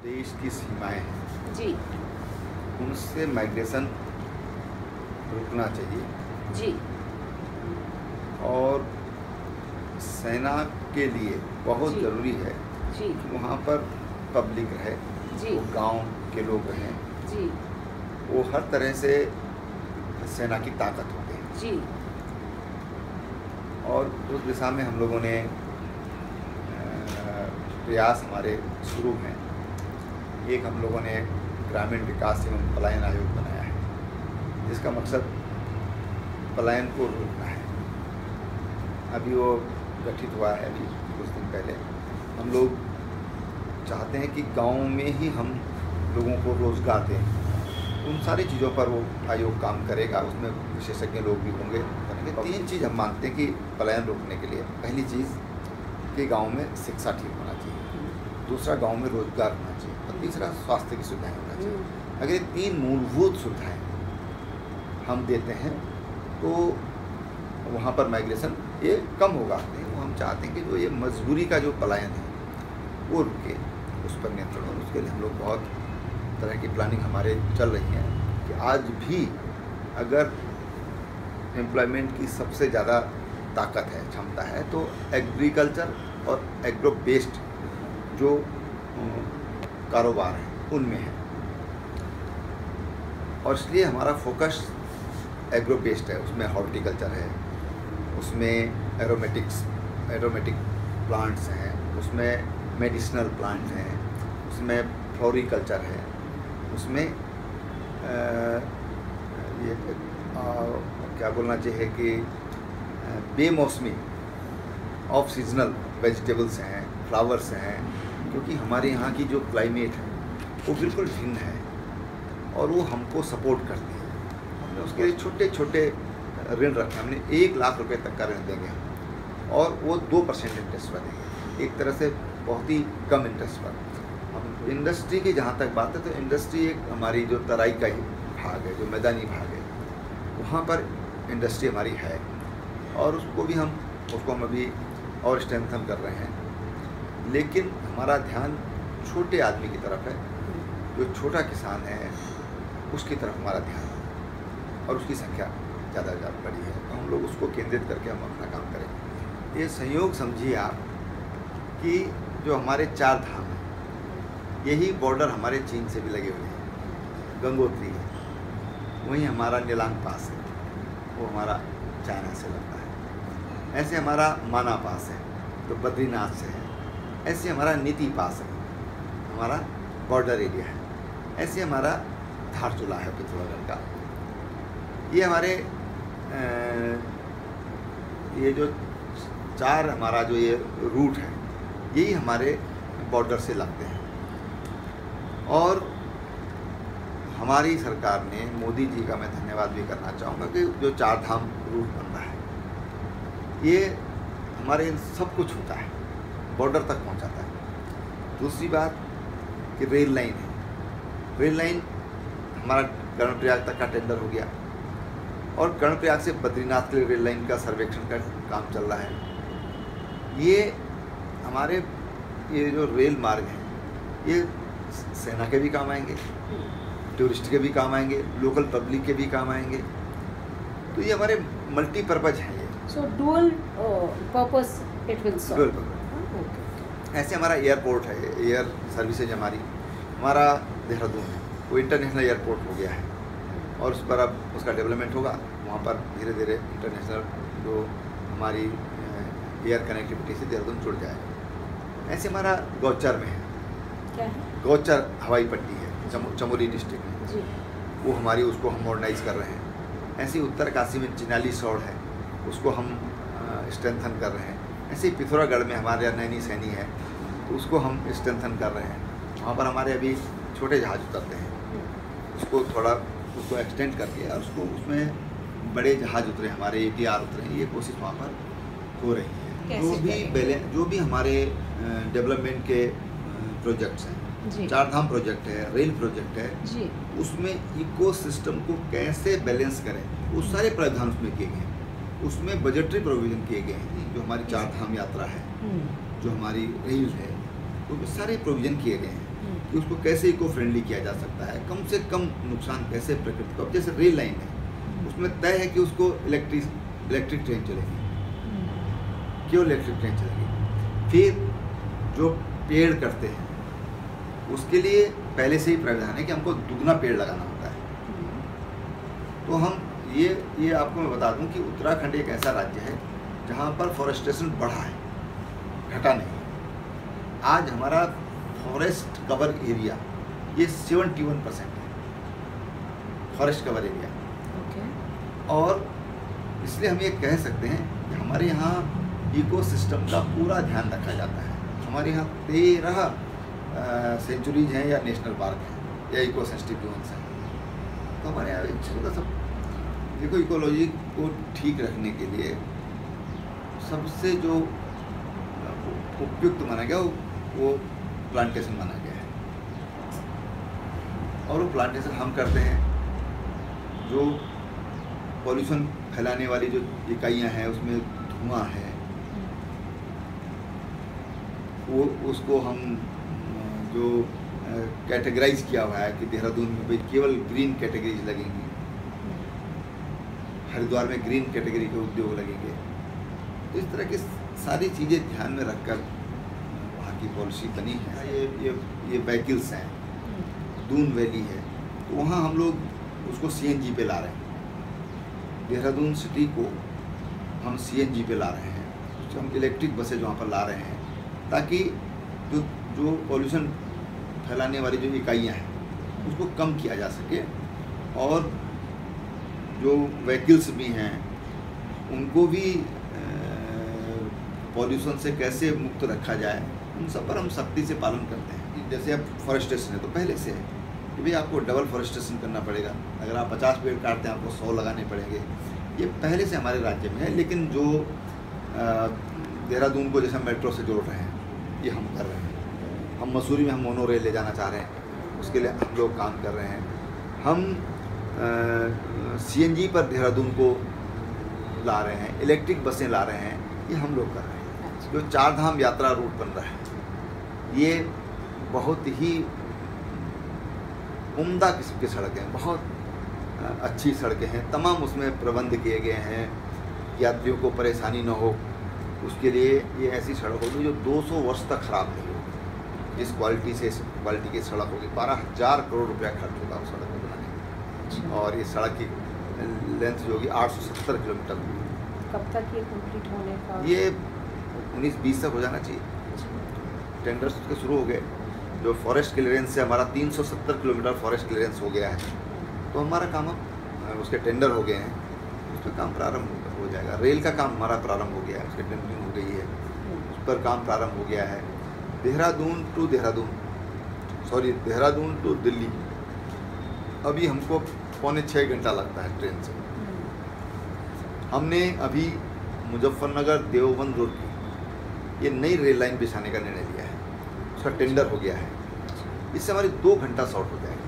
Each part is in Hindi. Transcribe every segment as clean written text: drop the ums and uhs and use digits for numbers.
देश की सीमाएं हैं जी उनसे माइग्रेशन रुकना चाहिए जी और सेना के लिए बहुत जी। ज़रूरी है जी कि वहाँ पर पब्लिक रहे, जी वो गांव के लोग रहें, जी वो हर तरह से सेना की ताकत होते हैं। जी और उस दिशा में हम लोगों ने प्रयास हमारे शुरू हैं। एक हम लोगों ने ग्रामीण विकास एवं पलायन आयोग बनाया है जिसका मकसद पलायन को रोकना है। अभी वो गठित हुआ है अभी कुछ दिन पहले। हम लोग चाहते हैं कि गांव में ही हम लोगों को रोज़गार दें। उन सारी चीज़ों पर वो आयोग काम करेगा, उसमें विशेषज्ञ लोग भी होंगे। करेंगे 3 चीज़ हम मानते हैं कि पलायन रोकने के लिए। पहली चीज़ कि गांव में शिक्षा ठीक होना चाहिए, दूसरा गांव में रोज़गार होना चाहिए और तीसरा स्वास्थ्य की सुविधाएं होना चाहिए। अगर ये 3 मूलभूत सुविधाएं हम देते हैं तो वहाँ पर माइग्रेशन ये कम होगा। नहीं वो हम चाहते हैं कि जो ये मजबूरी का जो पलायन है वो रुके, उस पर नियंत्रण हो। उसके लिए हम लोग बहुत तरह की प्लानिंग हमारे चल रही है कि आज भी अगर एम्प्लॉयमेंट की सबसे ज़्यादा ताकत है, क्षमता है, तो एग्रीकल्चर और एग्रो बेस्ड जो कारोबार हैं उनमें है। और इसलिए हमारा फोकस एग्रो बेस्ड है। उसमें हॉर्टिकल्चर है, उसमें एरोमेटिक प्लांट्स हैं, उसमें मेडिसिनल प्लांट्स हैं, उसमें फ्लोरिकल्चर है, उसमें ये क्या बोलना चाहिए कि बेमौसमी ऑफ सीजनल वेजिटेबल्स हैं, फ्लावर्स हैं। क्योंकि हमारे यहाँ की जो क्लाइमेट है वो बिल्कुल भिन्न है और वो हमको सपोर्ट करती है। हमने उसके लिए छोटे छोटे ऋण रखे। हमने 1 लाख रुपए तक का ऋण देंगे हम और वो 2% इंटरेस्ट पर देंगे, एक तरह से बहुत ही कम इंटरेस्ट पर। हम इंडस्ट्री की जहाँ तक बात है तो इंडस्ट्री एक हमारी जो तराई का ही भाग है, जो मैदानी भाग है, वहाँ पर इंडस्ट्री हमारी है और उसको हम अभी और स्ट्रेंथन कर रहे हैं। लेकिन हमारा ध्यान छोटे आदमी की तरफ है, जो छोटा किसान है उसकी तरफ हमारा ध्यान है और उसकी संख्या ज़्यादा बड़ी है, तो हम लोग उसको केंद्रित करके हम अपना काम करें। ये संयोग समझिए आप कि जो हमारे 4 धाम हैं यही बॉर्डर हमारे चीन से भी लगे हुए हैं। गंगोत्री है, वहीं हमारा नीलांग पास है, वो हमारा चाइना से लगता है। ऐसे हमारा माना पास है तो बद्रीनाथ से है। ऐसे हमारा नीति पास है, हमारा बॉर्डर एरिया है। ऐसे हमारा धारचूला है पिथौरागढ़ का। ये हमारे ये जो 4 हमारा जो ये रूट है यही हमारे बॉर्डर से लगते हैं। और हमारी सरकार ने, मोदी जी का मैं धन्यवाद भी करना चाहूँगा कि जो 4 धाम रूट बन रहा है ये हमारे सब कुछ होता है, बॉर्डर तक पहुँचाता है। दूसरी बात कि रेल लाइन है। रेल लाइन हमारा कर्णप्रयाग तक का टेंडर हो गया और कर्णप्रयाग से बद्रीनाथ के लिए रेल लाइन का सर्वेक्षण का काम चल रहा है। ये हमारे ये जो रेल मार्ग हैं ये सेना के भी काम आएंगे, टूरिस्ट के भी काम आएंगे, लोकल पब्लिक के भी काम आएंगे। तो ये हमारे मल्टीपर्पज हैं ये। So dual purpose it will serve. Dual purpose. ऐसे हमारा एयरपोर्ट है, एयर सर्विसेज हमारा देहरादून है, वो इंटरनेशनल एयरपोर्ट हो गया है और उस पर अब उसका डेवलपमेंट होगा। वहाँ पर धीरे धीरे इंटरनेशनल जो हमारी एयर कनेक्टिविटी से देहरादून जुड़ जाएगा। ऐसे हमारा गौचर में है, क्या है? गौचर हवाई पट्टी है चमोली डिस्ट्रिक्ट में जी वो हमारी उसको हम मॉडर्नाइज कर रहे हैं। ऐसे ही उत्तरकाशी में चिनाली सौड़ है, उसको हम स्ट्रेंथन कर रहे हैं। ऐसे ही पिथौरागढ़ में हमारे यहाँ नैनी सैनी है तो उसको हम स्ट्रेंथन कर रहे हैं। वहाँ पर हमारे अभी छोटे जहाज उतरते हैं, उसको एक्सटेंड करके और उसमें बड़े जहाज उतरे, हमारे ATR उतरे। ये कोशिश वहाँ पर हो रही है। जो भी हमारे डेवलपमेंट के प्रोजेक्ट्स हैं, 4 धाम प्रोजेक्ट है, रेल प्रोजेक्ट है जी, उसमें इकोसिस्टम को कैसे बैलेंस करें वो सारे प्रावधान उसमें किए गए हैं। उसमें बजटरी प्रोविजन किए गए हैं। जो हमारी 4 धाम यात्रा है, जो हमारी रेल है, वो सारे प्रोविजन किए गए हैं कि उसको कैसे इको फ्रेंडली किया जा सकता है, कम से कम नुकसान कैसे प्रकृति को। अब जैसे रेल लाइन है, उसमें तय है कि उसको इलेक्ट्रिक ट्रेन चलेगी, क्यों इलेक्ट्रिक ट्रेन चलेगी। फिर जो पेड़ करते हैं उसके लिए पहले से ही प्रावधान है कि हमको दुगना पेड़ लगाना होता है। तो हम ये आपको मैं बता दूं कि उत्तराखंड एक ऐसा राज्य है जहां पर फॉरेस्टेशन बढ़ा है, घटा नहीं। आज हमारा फॉरेस्ट कवर एरिया ये 71% है, फॉरेस्ट कवर एरिया। और इसलिए हम ये कह सकते हैं कि हमारे यहाँ इकोसिस्टम का पूरा ध्यान रखा जाता है। हमारे यहाँ 13 सेंचुरीज हैं या नेशनल पार्क हैं या इको सेंसिटिव जोन्स हैं। तो हमारे यहाँ एक छोटा सा देखो, इकोलॉजी को ठीक रखने के लिए सबसे जो उपयुक्त माना गया वो प्लांटेशन माना गया है। और वो प्लांटेशन हम करते हैं, जो पॉल्यूशन फैलाने वाली जो इकाइयाँ हैं उसमें धुआं है, वो उसको हम जो कैटेगराइज किया हुआ है कि देहरादून में भाई केवल ग्रीन कैटेगरीज लगेंगी, हरिद्वार में ग्रीन कैटेगरी के उद्योग लगेंगे। तो इस तरह की सारी चीज़ें ध्यान में रखकर वहाँ की पॉलिसी बनी है। ये व्हीकल्स हैं, दून वैली है, तो वहाँ हम लोग उसको CNG पे ला रहे हैं। देहरादून सिटी को हम CNG पे ला रहे हैं, उसको हम इलेक्ट्रिक बसें वहाँ पर ला रहे हैं, ताकि जो पॉल्यूशन फैलाने वाली जो इकाइयाँ हैं उसको कम किया जा सके। और जो व्हीकल्स भी हैं उनको भी पॉल्यूशन से कैसे मुक्त रखा जाए, उन सब पर हम सख्ती से पालन करते हैं। जैसे अब फॉरेस्टेशन है तो पहले से है कि भाई आपको डबल फॉरेस्टेशन करना पड़ेगा। अगर आप 50 पेड़ काटते हैं आपको 100 लगाने पड़ेंगे। ये पहले से हमारे राज्य में है। लेकिन जो देहरादून को जैसे मेट्रो से जोड़ रहे हैं, ये हम कर रहे हैं। हम मसूरी में हम मोनो रेल ले जाना चाह रहे हैं, उसके लिए हम लोग काम कर रहे हैं। हम CNG पर देहरादून को ला रहे हैं, इलेक्ट्रिक बसें ला रहे हैं, ये हम लोग कर रहे हैं। जो 4 धाम यात्रा रूट बन रहा है, ये बहुत ही उम्दा किस्म की सड़कें हैं, बहुत अच्छी सड़कें हैं। तमाम उसमें प्रबंध किए गए हैं, यात्रियों को परेशानी न हो उसके लिए। ये ऐसी सड़क होगी जो 200 वर्ष तक खराब नहीं होगी। जिस क्वालिटी से इस क्वालिटी की सड़क होगी, 12,000 करोड़ रुपया खर्च होगा उस सड़क को बनाने में। और इस सड़क की लेंथ जो होगी 870 किलोमीटर होगी। कब तक ये कंप्लीट होने का? ये 19-20 तक हो जाना चाहिए। टेंडर्स उसके शुरू हो गए। जो फॉरेस्ट क्लियरेंस से हमारा 370 किलोमीटर फॉरेस्ट क्लियरेंस हो गया है, तो हमारा काम अब उसके टेंडर हो गए हैं, उस पर काम प्रारंभ हो जाएगा। रेल का काम हमारा प्रारंभ हो गया है, उसकी टेंडरिंग हो गई है, उस पर काम प्रारंभ हो गया है। देहरादून टू दिल्ली अभी हमको 5.25 घंटा लगता है ट्रेन से। हमने अभी मुजफ्फरनगर देवबंद रोड की ये नई रेल लाइन बिछाने का निर्णय लिया है, उसका टेंडर हो गया है। इससे हमारी 2 घंटा शॉर्ट हो जाएगा।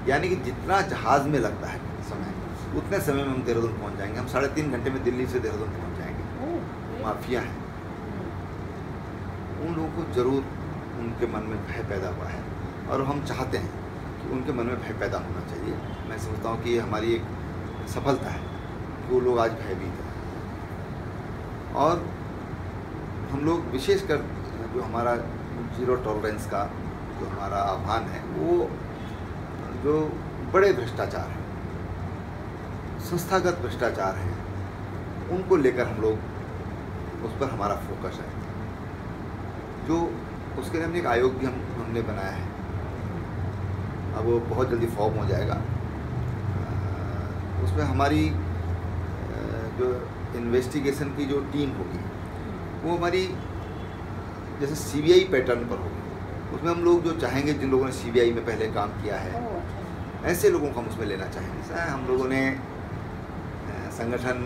यानी कि जितना जहाज़ में लगता है समय, उतने समय में हम देहरादून पहुंच जाएंगे। हम 3.5 घंटे में दिल्ली से देहरादून पहुंच जाएंगे। माफिया हैं, उन लोगों को ज़रूर उनके मन में भय पैदा हुआ है, और हम चाहते हैं कि उनके मन में भय पैदा होना चाहिए। मैं समझता हूँ कि ये हमारी एक सफलता है कि वो लोग आज भयभीत हैं। और हम लोग विशेषकर जो हमारा जीरो टॉलरेंस का जो हमारा आह्वान है, वो जो बड़े भ्रष्टाचार हैं, संस्थागत भ्रष्टाचार हैं, उनको लेकर हम लोग उस पर हमारा फोकस है। जो उसके लिए हमने एक आयोग भी हमने बनाया है, अब वो बहुत जल्दी फॉर्म हो जाएगा। उसमें हमारी जो इन्वेस्टिगेशन की जो टीम होगी वो हमारी जैसे CBI पैटर्न पर होगी। उसमें हम लोग जो चाहेंगे, जिन लोगों ने CBI में पहले काम किया है, ऐसे लोगों को हम उसमें लेना चाहेंगे। जैसा हम लोगों ने संगठन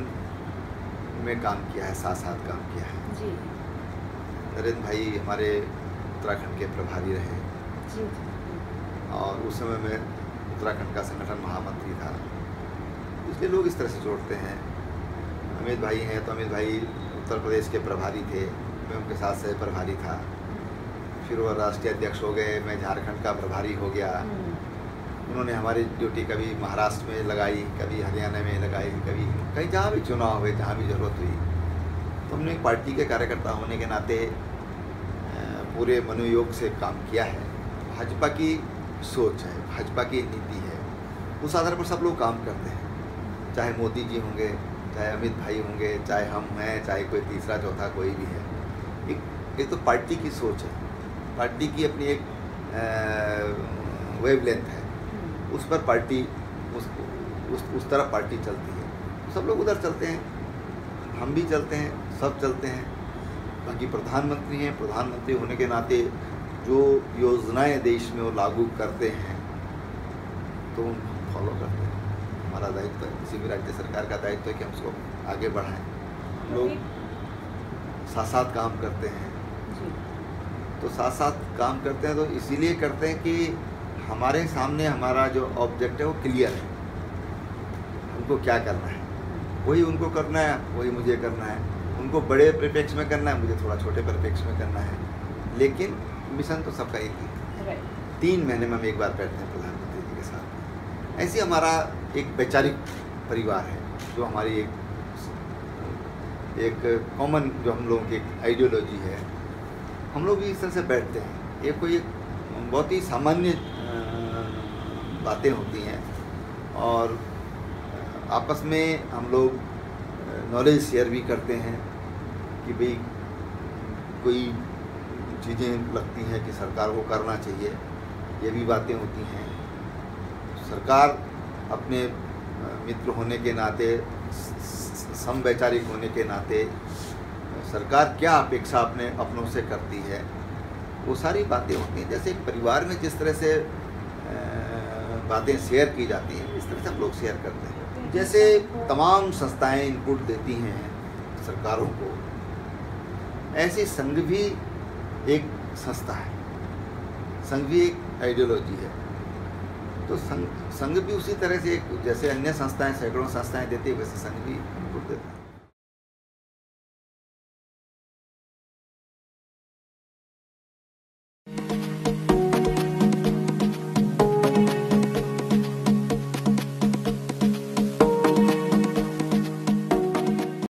में काम किया है, साथ काम किया है। जी। नरेंद्र भाई हमारे उत्तराखंड के प्रभारी रहे जी। और उस समय में उत्तराखंड का संगठन महामंत्री था। इसलिए लोग इस तरह से जोड़ते हैं। अमित भाई हैं तो अमित भाई उत्तर प्रदेश के प्रभारी थे, मैं उनके साथ सह प्रभारी था। फिर वो राष्ट्रीय अध्यक्ष हो गए, मैं झारखंड का प्रभारी हो गया। उन्होंने हमारी ड्यूटी कभी महाराष्ट्र में लगाई, कभी हरियाणा में लगाई, कभी कहीं जहाँ भी चुनाव हुए, जहाँ भी ज़रूरत हुई। तो हमने पार्टी के कार्यकर्ता होने के नाते पूरे मनोयोग से काम किया है। भाजपा की सोच है, भाजपा की नीति है, उस आधार पर सब लोग काम करते हैं। चाहे मोदी जी होंगे, चाहे अमित भाई होंगे, चाहे हम हैं, चाहे कोई तीसरा चौथा कोई भी है। एक तो पार्टी की सोच है, पार्टी की अपनी एक वेवलेंथ है, उस पर पार्टी उस तरफ पार्टी चलती है। सब लोग उधर चलते हैं, हम भी चलते हैं, सब चलते हैं। बाकी प्रधानमंत्री हैं, प्रधानमंत्री होने के नाते जो योजनाएं देश में वो लागू करते हैं तो हम फॉलो करते हैं। हमारा दायित्व है, किसी भी राज्य सरकार का दायित्व है कि हम उसको आगे बढ़ाएं। हम लोग साथ साथ काम करते हैं, तो साथ साथ काम करते हैं तो इसीलिए करते हैं कि हमारे सामने हमारा जो ऑब्जेक्ट है वो क्लियर है, हमको क्या करना है, वही उनको करना है, वही मुझे करना है। उनको बड़े परिप्रेक्ष्य में करना है, मुझे थोड़ा छोटे परिप्रेक्ष्य में करना है, लेकिन मिशन तो सबका एक ही। 3 महीने में हम एक बार बैठते हैं प्रधानमंत्री जी के साथ। ऐसे हमारा एक वैचारिक परिवार है, जो हमारी एक कॉमन जो हम लोगों की एक आइडियोलॉजी है। हम लोग भी इस तरह से बैठते हैं। ये कोई बहुत ही सामान्य बातें होती हैं और आपस में हम लोग नॉलेज शेयर भी करते हैं कि भाई कोई चीज़ें लगती हैं कि सरकार को करना चाहिए, ये भी बातें होती हैं। सरकार अपने मित्र होने के नाते, समवैचारिक होने के नाते सरकार क्या अपेक्षा अपनों से करती है, वो सारी बातें होती हैं। जैसे एक परिवार में जिस तरह से बातें शेयर की जाती हैं, इस तरह से हम लोग शेयर करते हैं। जैसे तमाम संस्थाएं इनपुट देती हैं सरकारों को, ऐसे संघ भी एक संस्था है, संघ भी एक आइडियोलॉजी है। तो संघ भी उसी तरह से जैसे अन्य संस्थाएं सैकड़ों संस्थाएं देती है, वैसे संघ भी इनपुट देता है।